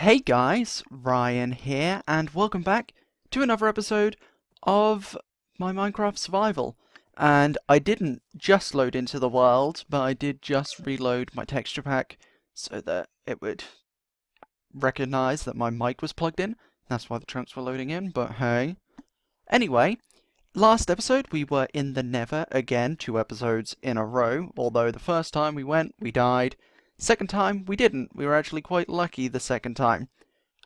Hey guys, Ryan here, and welcome back to another episode of my Minecraft survival. And I didn't just load into the world, but I did just reload my texture pack so that it would recognize that my mic was plugged in. That's why the chunks were loading in, but hey. Anyway, last episode we were in the Nether again, 2 episodes in a row, although the first time we went, we died. Second time, we didn't. We were actually quite lucky the second time.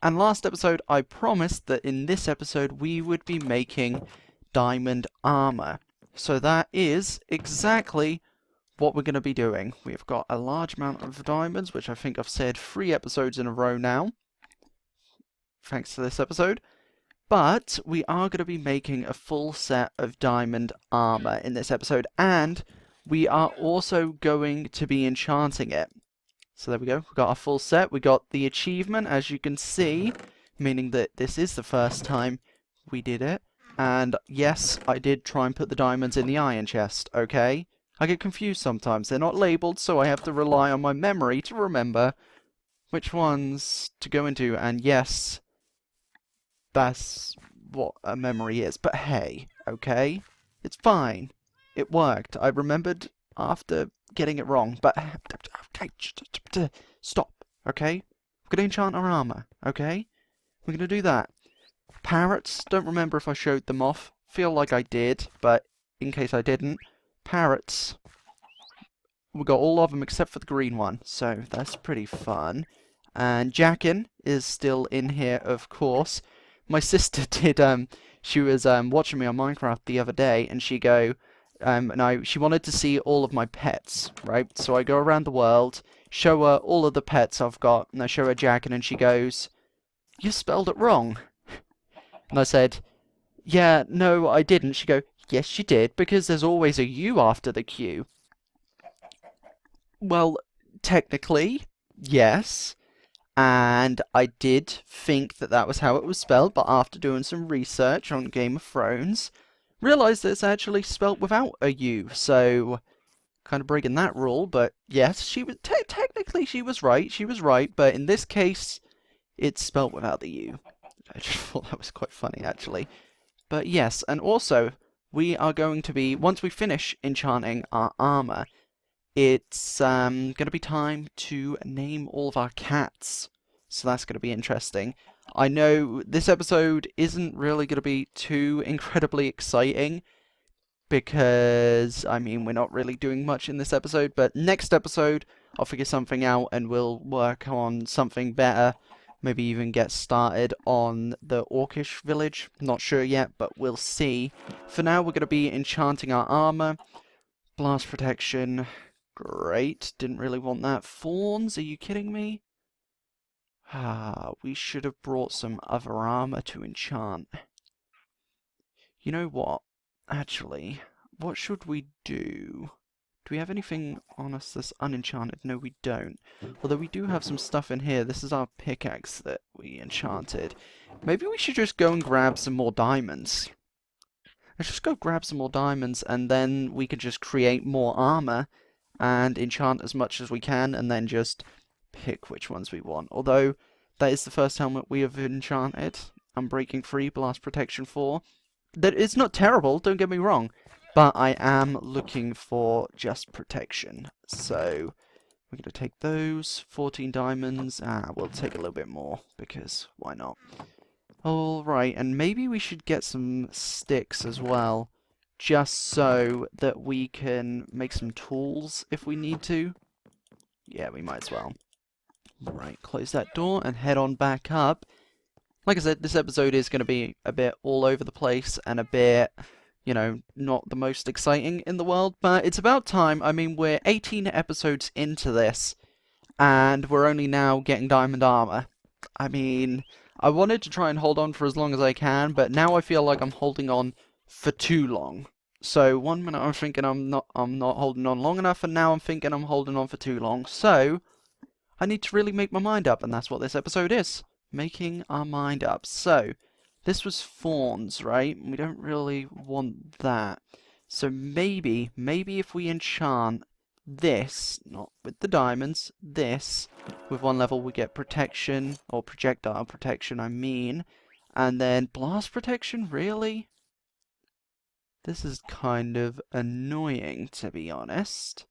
And last episode, I promised that in this episode we would be making diamond armor. So that is exactly what we're going to be doing. We've got a large amount of diamonds, which I think I've said 3 episodes in a row now, thanks to this episode. But we are going to be making a full set of diamond armor in this episode, and we are also going to be enchanting it. So there we go, we've got our full set, we got the achievement, as you can see, meaning that this is the first time we did it. And yes, I did try and put the diamonds in the iron chest, okay? I get confused sometimes, they're not labelled, so I have to rely on my memory to remember which ones to go into, and yes, that's what a memory is. But hey, okay? It's fine. It worked. I remembered after getting it wrong, but okay, stop, okay? We're gonna enchant our armor, okay? We're gonna do that. Parrots, don't remember if I showed them off. Feel like I did, but in case I didn't, parrots, we got all of them except for the green one, so that's pretty fun. And Jackin is still in here, of course. My sister did, she was watching me on Minecraft the other day, and she she wanted to see all of my pets, right? So I go around the world, show her all of the pets I've got, and I show her Jackin, and she goes, "You spelled it wrong." And I said, "Yeah, no, I didn't." She go, "Yes, you did, because there's always a U after the Q." Well, technically, yes. And I did think that that was how it was spelled, but after doing some research on Game of Thrones, realised that it's actually spelt without a U, so kind of breaking that rule. But yes, she was technically she was right, but in this case, it's spelt without the U. I just thought that was quite funny, actually. But yes, and also, we are going to be, once we finish enchanting our armour, it's going to be time to name all of our cats. So that's going to be interesting. I know this episode isn't really going to be too incredibly exciting, because, I mean, we're not really doing much in this episode, but next episode, I'll figure something out and we'll work on something better. Maybe even get started on the Orcish village. Not sure yet, but we'll see. For now, we're going to be enchanting our armour. Blast protection. Great. Didn't really want that. Thorns? Are you kidding me? We should have brought some other armour to enchant. You know what? Actually, what should we do? Do we have anything on us that's unenchanted? No, we don't. Although we do have some stuff in here. This is our pickaxe that we enchanted. Maybe we should just go and grab some more diamonds. Let's just go grab some more diamonds, and then we can just create more armour and enchant as much as we can, and then just pick which ones we want. Although, that is the first helmet we have enchanted. Unbreaking 3, Blast Protection 4. That it's not terrible, don't get me wrong, but I am looking for just protection. So, we're going to take those, 14 diamonds. We'll take a little bit more, because why not? Alright, and maybe we should get some sticks as well, just so that we can make some tools if we need to. Yeah, we might as well. Right, close that door and head on back up. Like I said, this episode is going to be a bit all over the place and a bit, you know, not the most exciting in the world, but it's about time. I mean, we're 18 episodes into this, and we're only now getting diamond armor. I mean, I wanted to try and hold on for as long as I can, but now I feel like I'm holding on for too long. So, one minute I'm thinking I'm not holding on long enough, and now I'm thinking I'm holding on for too long. So, I need to really make my mind up, and that's what this episode is. Making our mind up. So, this was thorns, right? We don't really want that. So maybe if we enchant this, not with the diamonds, this. With 1 level we get protection, or projectile protection, I mean. And then blast protection, really? This is kind of annoying, to be honest.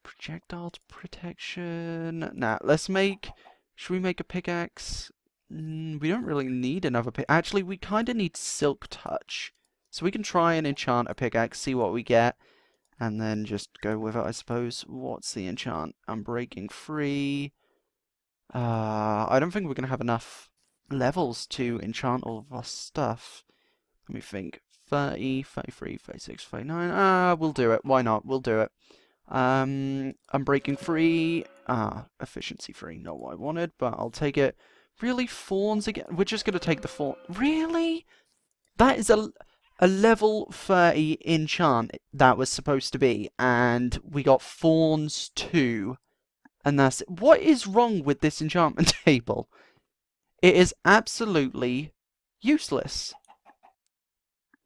Projectile protection. Now, let's make... Should we make a pickaxe? We don't really need another pick. Actually, we kind of need silk touch. So we can try and enchant a pickaxe, see what we get. And then just go with it, I suppose. What's the enchant? Unbreaking free. I don't think we're going to have enough levels to enchant all of our stuff. Let me think. 30, 33, 36, 39. We'll do it. Why not? We'll do it. Unbreaking free. Efficiency free. Not what I wanted, but I'll take it. Really? Fawns again? We're just going to take the fawn. Really? That is a level 30 enchant that was supposed to be, and we got fawns too. And that's it. What is wrong with this enchantment table? It is absolutely useless.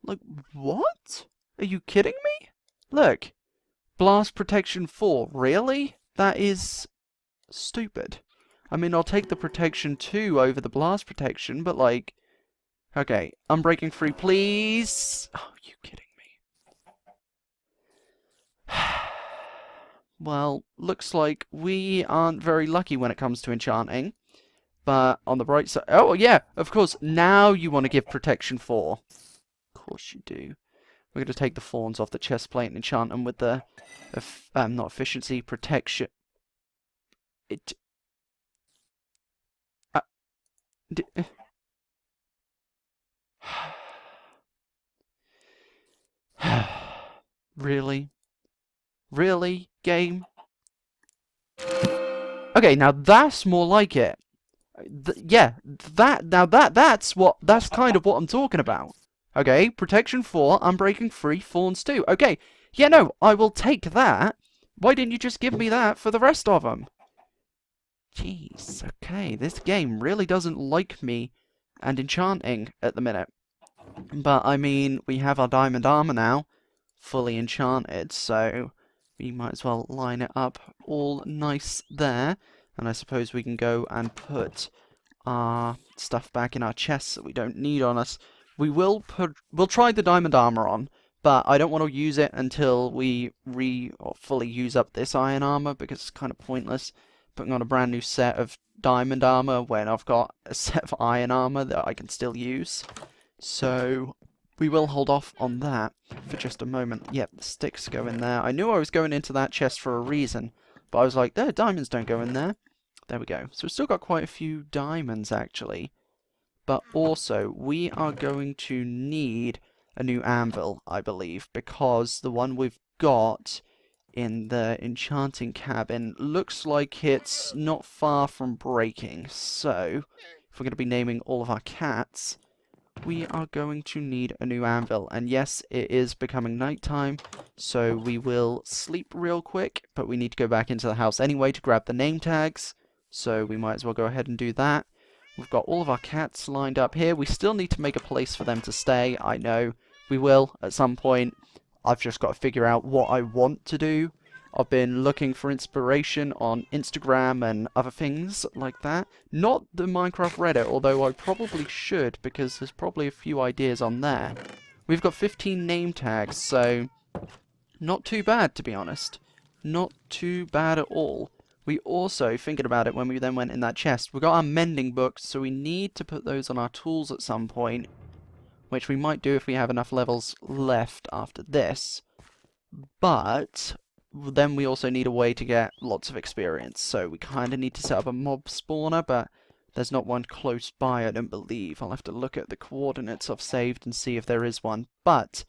Like, what? Are you kidding me? Look. Blast protection 4. Really? That is stupid. I mean, I'll take the protection 2 over the blast protection, but like... Okay, unbreaking free, please. Oh, are you kidding me? Well, looks like we aren't very lucky when it comes to enchanting. But on the bright side... Oh, yeah, of course. Now you want to give protection 4. Of course you do. We're going to take the fawns off the chest plate and enchant them with the... not efficiency, protection... Really? Really, game? Okay, now that's more like it. That's kind of what I'm talking about. Okay, protection 4, unbreaking 3, fawns 2. Okay, yeah, no, I will take that. Why didn't you just give me that for the rest of them? Jeez, okay, this game really doesn't like me and enchanting at the minute. But, I mean, we have our diamond armor now, fully enchanted, so we might as well line it up all nice there. And I suppose we can go and put our stuff back in our chests that we don't need on us. We'll try the diamond armor on, but I don't want to use it until we fully use up this iron armor, because it's kind of pointless putting on a brand new set of diamond armor when I've got a set of iron armor that I can still use. So we will hold off on that for just a moment. Yep, the sticks go in there. I knew I was going into that chest for a reason, but I was like, there, diamonds don't go in there. There we go. So we've still got quite a few diamonds, actually. But also, we are going to need a new anvil, I believe, because the one we've got in the enchanting cabin looks like it's not far from breaking. So, if we're going to be naming all of our cats, we are going to need a new anvil. And yes, it is becoming nighttime, so we will sleep real quick, but we need to go back into the house anyway to grab the name tags, so we might as well go ahead and do that. We've got all of our cats lined up here. We still need to make a place for them to stay. I know we will at some point. I've just got to figure out what I want to do. I've been looking for inspiration on Instagram and other things like that. Not the Minecraft Reddit, although I probably should, because there's probably a few ideas on there. We've got 15 name tags, so not too bad, to be honest. Not too bad at all. We also, thinking about it when we then went in that chest, we got our mending books, so we need to put those on our tools at some point, which we might do if we have enough levels left after this. But then we also need a way to get lots of experience, so we kind of need to set up a mob spawner, but there's not one close by, I don't believe. I'll have to look at the coordinates I've saved and see if there is one. But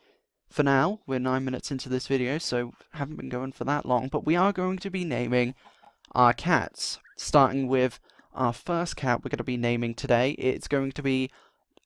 for now, we're 9 minutes into this video, so haven't been going for that long, but we are going to be naming our cats, starting with our first cat we're going to be naming today. It's going to be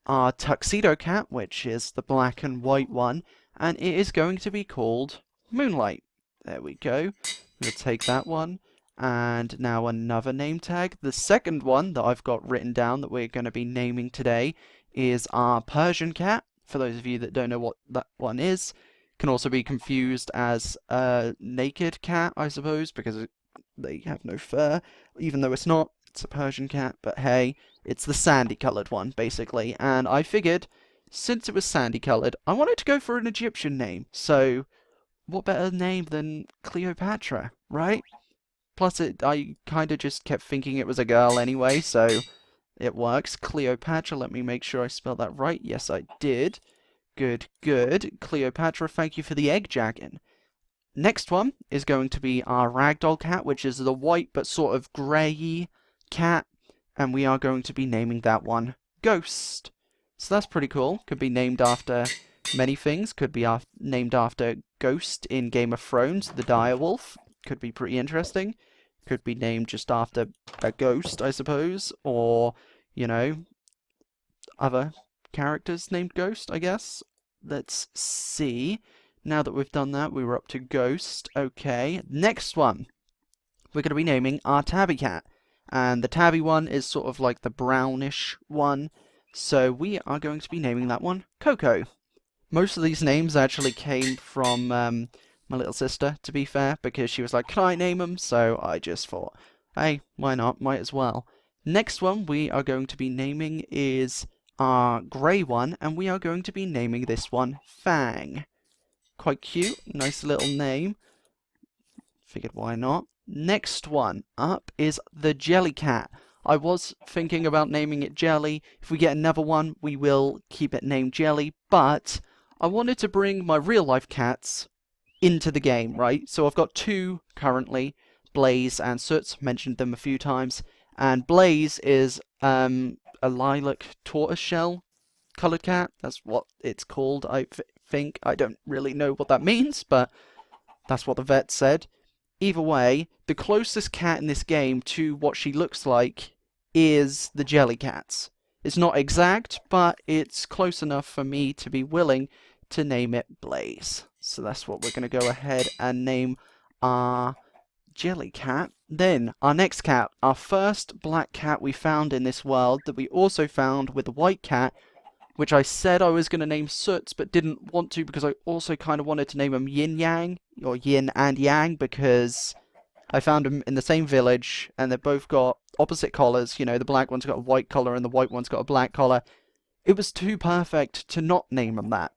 our tuxedo cat, which is the black and white one, and it is going to be called Moonlight. There we go. We'll take that one, and now another name tag. The second one that I've got written down that we're going to be naming today is our Persian cat. For those of you that don't know what that one is, Can also be confused as a naked cat, I suppose, because they have no fur, even though it's not. It's a Persian cat, but hey, it's the sandy-coloured one, basically. And I figured, since it was sandy-coloured, I wanted to go for an Egyptian name. So, what better name than Cleopatra, right? Plus, I kind of just kept thinking it was a girl anyway, so it works. Cleopatra, let me make sure I spelled that right. Yes, I did. Good, good. Cleopatra, thank you for the egg jacking. Next one is going to be our ragdoll cat, which is the white but sort of grey cat, and we are going to be naming that one Ghost. So that's pretty cool. Could be named after many things. Could be named after Ghost in Game of Thrones, the direwolf. Could be pretty interesting. Could be named just after a ghost, I suppose, or, you know, other characters named Ghost, I guess. Let's see. Now that we've done that, we were up to Ghost. Okay, next one. We're going to be naming our tabby cat. And the tabby one is sort of like the brownish one. So we are going to be naming that one Coco. Most of these names actually came from my little sister, to be fair, because she was like, can I name them? So I just thought, hey, why not? Might as well. Next one we are going to be naming is our grey one, and we are going to be naming this one Fang. Quite cute, nice little name. Figured why not. Next one up is the Jelly Cat. I was thinking about naming it Jelly. If we get another one, we will keep it named Jelly, but I wanted to bring my real-life cats into the game, right? So I've got two currently, Blaze and Soot, mentioned them a few times, and Blaze is a lilac tortoiseshell coloured cat. That's what it's called, I think. I don't really know what that means, but that's what the vet said. Either way, the closest cat in this game to what she looks like is the Jelly Cats. It's not exact, but it's close enough for me to be willing to name it Blaze. So that's what we're going to go ahead and name our Jelly Cat. Then, our next cat, our first black cat we found in this world that we also found with the white cat, which I said I was going to name Soot, but didn't want to because I also kind of wanted to name him Yin Yang, or Yin and Yang, because I found them in the same village, and they've both got opposite collars. You know, the black one's got a white collar, and the white one's got a black collar. It was too perfect to not name them that.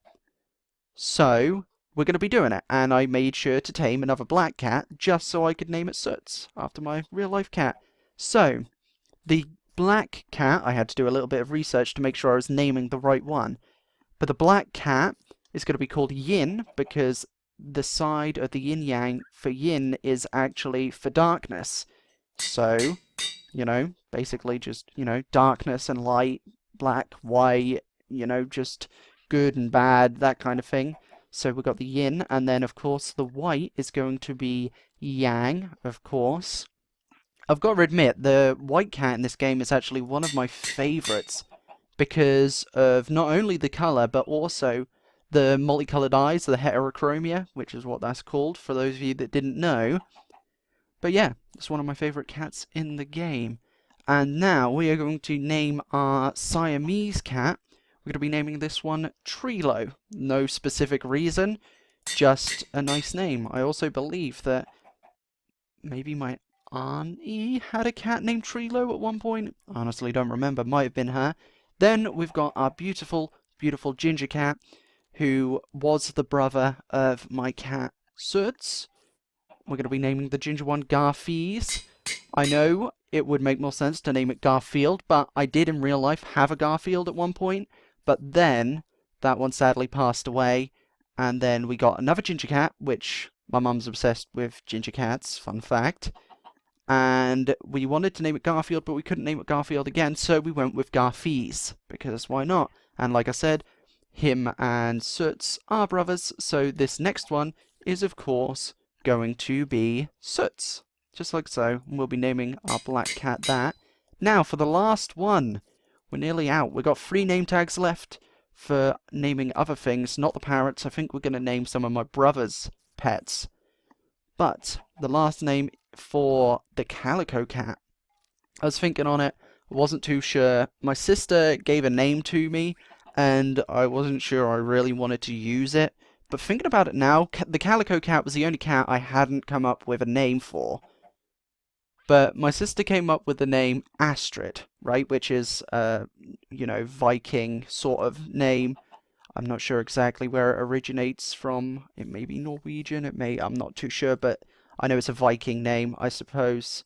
So, we're going to be doing it, and I made sure to tame another black cat, just so I could name it Soot, after my real-life cat. So, the black cat, I had to do a little bit of research to make sure I was naming the right one. But the black cat is going to be called Yin, because the side of the yin-yang for yin is actually for darkness. So, you know, basically just, you know, darkness and light, black, white, you know, just good and bad, that kind of thing. So we've got the yin, and then, of course, the white is going to be yang, of course. I've got to admit, the white cat in this game is actually one of my favourites because of not only the colour, but also the multicoloured eyes, the heterochromia, which is what that's called, for those of you that didn't know. But yeah, it's one of my favourite cats in the game. And now we are going to name our Siamese cat. We're going to be naming this one Trilo. No specific reason, just a nice name. I also believe that maybe my auntie had a cat named Trilo at one point. Honestly, don't remember. Might have been her. Then we've got our beautiful, beautiful ginger cat, who was the brother of my cat Soot. We're going to be naming the ginger one Garfies. I know it would make more sense to name it Garfield, but I did in real life have a Garfield at one point. But then that one sadly passed away, and then we got another ginger cat, which my mum's obsessed with ginger cats, fun fact. And we wanted to name it Garfield, but we couldn't name it Garfield again, so we went with Garfies, because why not? And like I said, him and Soot are brothers, so this next one is, of course, going to be Soot. Just like so, we'll be naming our black cat that. Now, for the last one, we're nearly out. We've got 3 name tags left for naming other things, not the parrots. I think we're going to name some of my brother's pets. But the last name for the calico cat, I was thinking on it, wasn't too sure. My sister gave a name to me, and I wasn't sure I really wanted to use it But thinking about it now, the Calico Cat was the only cat I hadn't come up with a name for. But my sister came up with the name Astrid, right? Which is, you know, Viking sort of name. I'm not sure exactly where it originates from. It may be Norwegian, I'm not too sure, but I know it's a Viking name, I suppose.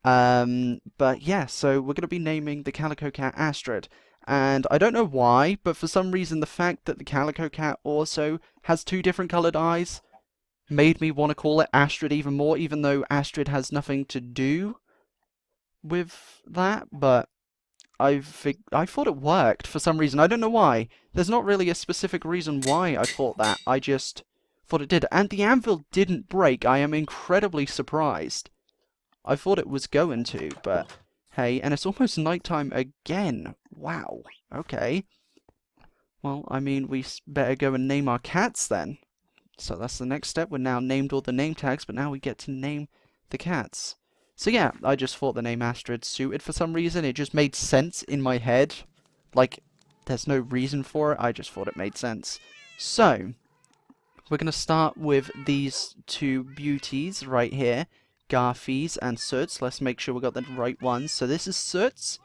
But yeah, so we're going to be naming the Calico Cat Astrid. And I don't know why, but for some reason the fact that the Calico Cat also has 2 different coloured eyes made me want to call it Astrid even more, even though Astrid has nothing to do with that, but I thought it worked for some reason. I don't know why. There's not really a specific reason why I thought that. I just thought it did. And the anvil didn't break. I am incredibly surprised. I thought it was going to, but hey, and it's almost nighttime again. Wow. Okay. Well, I mean, we better go and name our cats then. So that's the next step. We're now named all the name tags, but now we get to name the cats. So yeah, I just thought the name Astrid suited for some reason. It just made sense in my head. Like, there's no reason for it. I just thought it made sense. So, we're going to start with these 2 beauties right here. Garfies and Soots. Let's make sure we got the right ones. So this is Soots.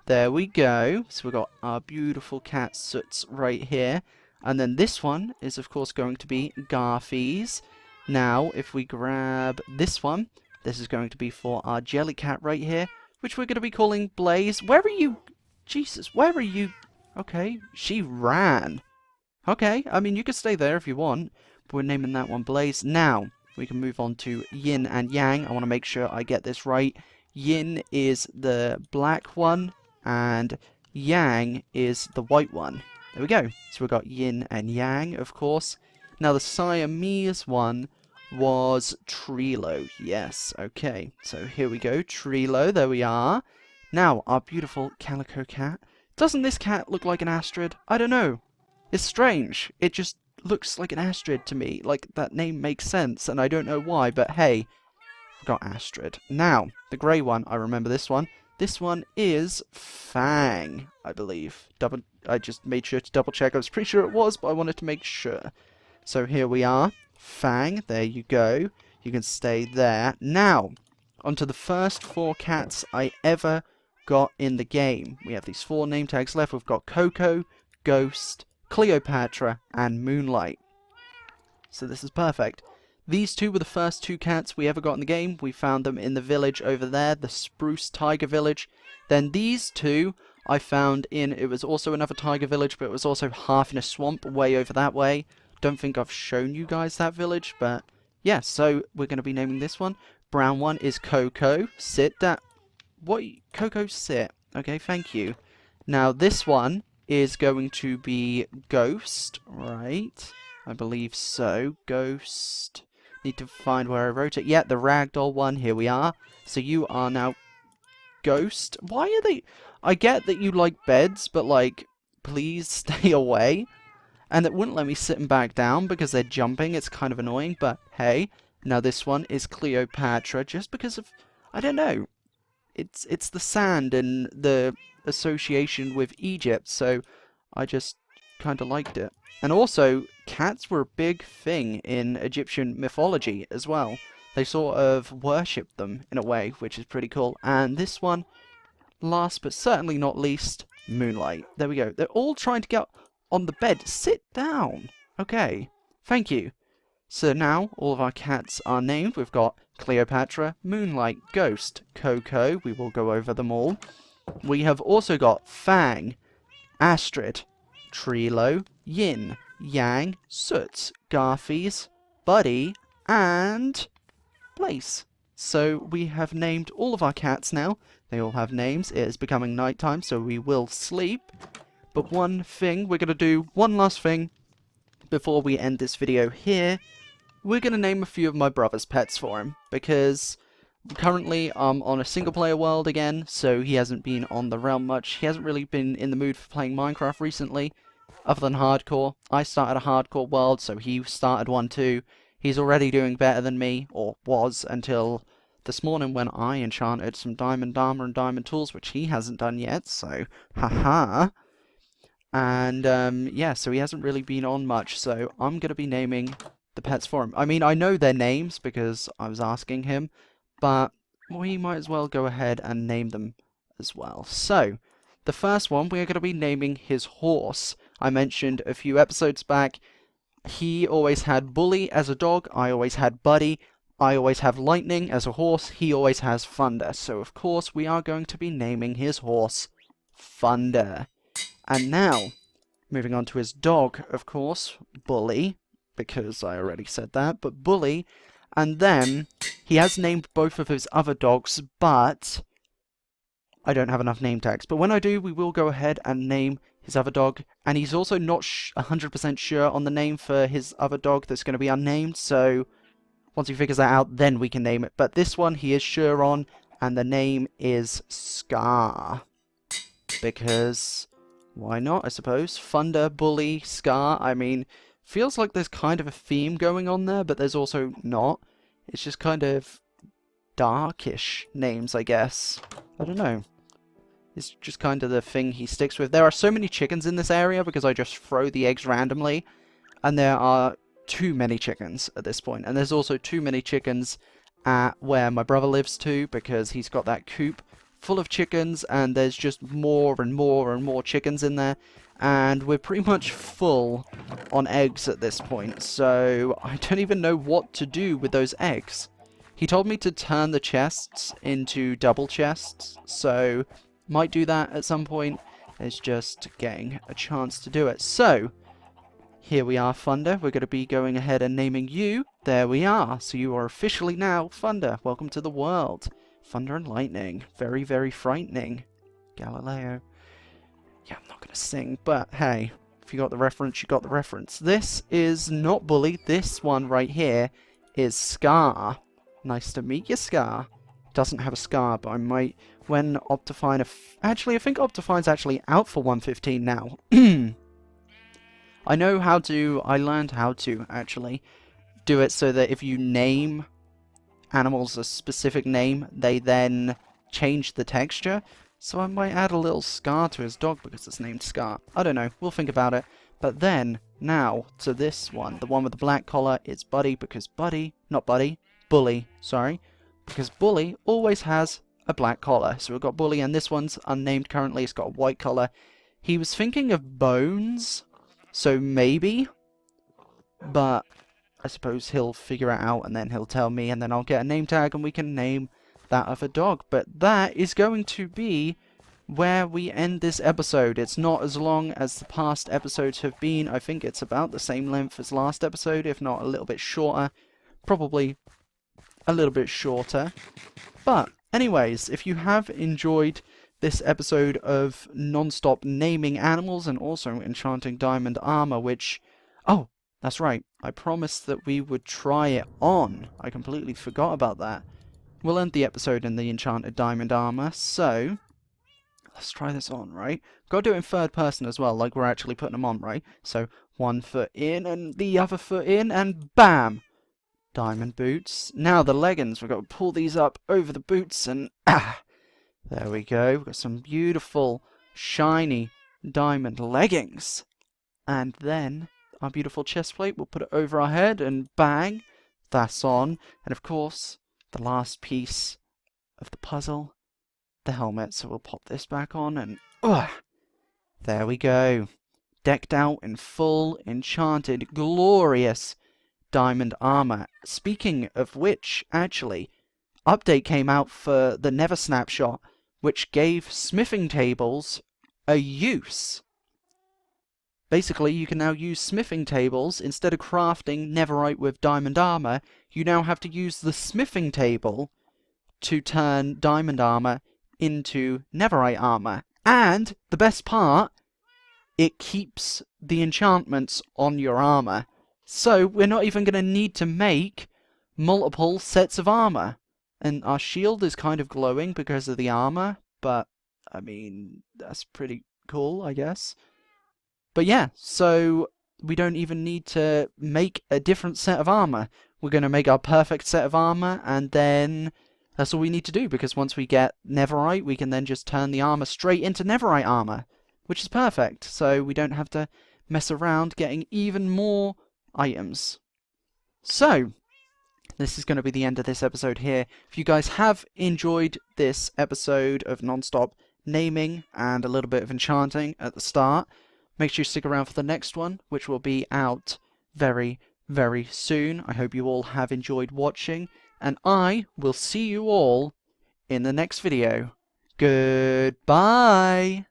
There we go. So we've got our beautiful cat Soots right here. And then this one is, of course, going to be Garfies. Now, if we grab this one, this is going to be for our Jellycat right here, which we're going to be calling Blaze. Where are you? Jesus, where are you? Okay, she ran. Okay, I mean, you can stay there if you want, but we're naming that one Blaze. Now, we can move on to Yin and Yang. I want to make sure I get this right. Yin is the black one, and Yang is the white one. There we go. So we've got Yin and Yang, of course. Now the Siamese one was Trilo. Yes, okay. So here we go. Trilo, there we are. Now, our beautiful Calico Cat. Doesn't this cat look like an Astrid? I don't know. It's strange. It just looks like an Astrid to me. Like, that name makes sense, and I don't know why, but hey, we've got Astrid. Now, the grey one, I remember this one. This one is Fang, I believe. I just made sure to double check. I was pretty sure it was, but I wanted to make sure. So here we are. Fang, there you go. You can stay there. Now, onto the first 4 cats I ever got in the game. We have these 4 name tags left. We've got Coco, Ghost, Cleopatra, and Moonlight. So this is perfect. These 2 were the first 2 cats we ever got in the game. We found them in the village over there, the Spruce Tiger Village. Then these 2 I found in, it was also another tiger village, but it was also half in a swamp way over that way. Don't think I've shown you guys that village, but yeah, so we're going to be naming this one. Brown one is Coco. Sit down. What? Coco, sit. Okay, thank you. Now this one is going to be Ghost, right? I believe so. Ghost. Need to find where I wrote it. Yeah, the ragdoll one. Here we are. So you are now Ghost. Why are they... I get that you like beds, but like, please stay away. And it wouldn't let me sit them back down because they're jumping. It's kind of annoying, but hey. Now this one is Cleopatra, just because of... I don't know. It's the sand and the association with Egypt, so I just kind of liked it. And also, cats were a big thing in Egyptian mythology as well. They sort of worshipped them in a way, which is pretty cool. And this one, last but certainly not least, Moonlight. There we go. They're all trying to get on the bed. Sit down. Okay. Thank you. So now, all of our cats are named. We've got Cleopatra, Moonlight, Ghost, Coco. We will go over them all. We have also got Fang, Astrid, Trilo, Yin, Yang, Soots, Garfies, Buddy, and Blaze. So we have named all of our cats now. They all have names. It is becoming nighttime, so we will sleep. But one thing, we're going to do one last thing before we end this video here. We're going to name a few of my brother's pets for him, because currently I'm on a single player world again, so he hasn't been on the realm much. He hasn't really been in the mood for playing Minecraft recently, other than hardcore. I started a hardcore world, so he started one too. He's already doing better than me, or was, until this morning when I enchanted some diamond armor and diamond tools, which he hasn't done yet, so haha. And yeah, so he hasn't really been on much, so I'm going to be naming the pets for him. I mean, I know their names because I was asking him, but we might as well go ahead and name them as well. So, the first one, we're going to be naming his horse. I mentioned a few episodes back, he always had Bully as a dog, I always had Buddy, I always have Lightning as a horse, he always has Thunder. So, of course, we are going to be naming his horse Thunder. And now, moving on to his dog, of course, Bully, because I already said that, but Bully, and then he has named both of his other dogs, but I don't have enough name tags. But when I do, we will go ahead and name his other dog, and he's also not 100% sure on the name for his other dog that's going to be unnamed, so once he figures that out, then we can name it. But this one he is sure on, and the name is Scar, because why not, I suppose? Thunder, Bully, Scar, I mean, feels like there's kind of a theme going on there, but there's also not. It's just kind of darkish names, I guess. I don't know. It's just kind of the thing he sticks with. There are so many chickens in this area because I just throw the eggs randomly, and there are too many chickens at this point. And there's also too many chickens at where my brother lives too, because he's got that coop full of chickens, and there's just more and more and more chickens in there, and we're pretty much full on eggs at this point, so I don't even know what to do with those eggs. He told me to turn the chests into double chests, so might do that at some point. It's just getting a chance to do it. So, here we are, Thunder. We're going to be going ahead and naming you. There we are. So you are officially now Thunder. Welcome to the world. Thunder and lightning. Very, very frightening. Galileo. Yeah, I'm not going to sing, but hey, if you got the reference, you got the reference. This is not Bully. This one right here is Scar. Nice to meet you, Scar. Doesn't have a scar, but I might, when Optifine... Actually, I think Optifine's actually out for 115 now. I know how to... I learned how to, actually, do it so that if you name animals a specific name, they then change the texture. So I might add a little Scar to his dog because it's named Scar. I don't know. We'll think about it. But then, now, to this one. The one with the black collar is Buddy because Buddy... Not Buddy. Bully. Sorry. Because Bully always has a black collar. So we've got Bully, and this one's unnamed currently. It's got a white collar. He was thinking of Bones. So maybe. But I suppose he'll figure it out and then he'll tell me, and then I'll get a name tag and we can name that other dog. But that is going to be where we end this episode. It's not as long as the past episodes have been. I think it's about the same length as last episode, if not a little bit shorter. Probably a little bit shorter. But anyways, if you have enjoyed this episode of non-stop naming animals and also enchanting diamond armor, which... Oh, that's right. I promised that we would try it on. I completely forgot about that. We'll end the episode in the enchanted diamond armor, so... Let's try this on, right? Gotta do it in third person as well, like we're actually putting them on, right? So, one foot in and the other foot in, and BAM! Diamond boots. Now the leggings. We've got to pull these up over the boots and... There we go. We've got some beautiful, shiny diamond leggings. And then our beautiful chest plate. We'll put it over our head and bang, that's on. And of course, the last piece of the puzzle, the helmet. So we'll pop this back on and there we go. Decked out in full, enchanted, glorious diamond armor. Speaking of which, actually, update came out for the Never Snapshot, which gave smithing tables a use. Basically, you can now use smithing tables. Instead of crafting Neverite with diamond armor, you now have to use the smithing table to turn diamond armor into Neverite armor. And, the best part, it keeps the enchantments on your armor. So, we're not even going to need to make multiple sets of armor. And our shield is kind of glowing because of the armor, but, I mean, that's pretty cool, I guess. But yeah, so we don't even need to make a different set of armor. We're going to make our perfect set of armor, and then that's all we need to do, because once we get Neverite, we can then just turn the armor straight into Neverite armor. which is perfect, so we don't have to mess around getting even more items. So, this is going to be the end of this episode here. If you guys have enjoyed this episode of non-stop naming and a little bit of enchanting at the start, make sure you stick around for the next one, which will be out very, very soon. I hope you all have enjoyed watching, and I will see you all in the next video. Goodbye!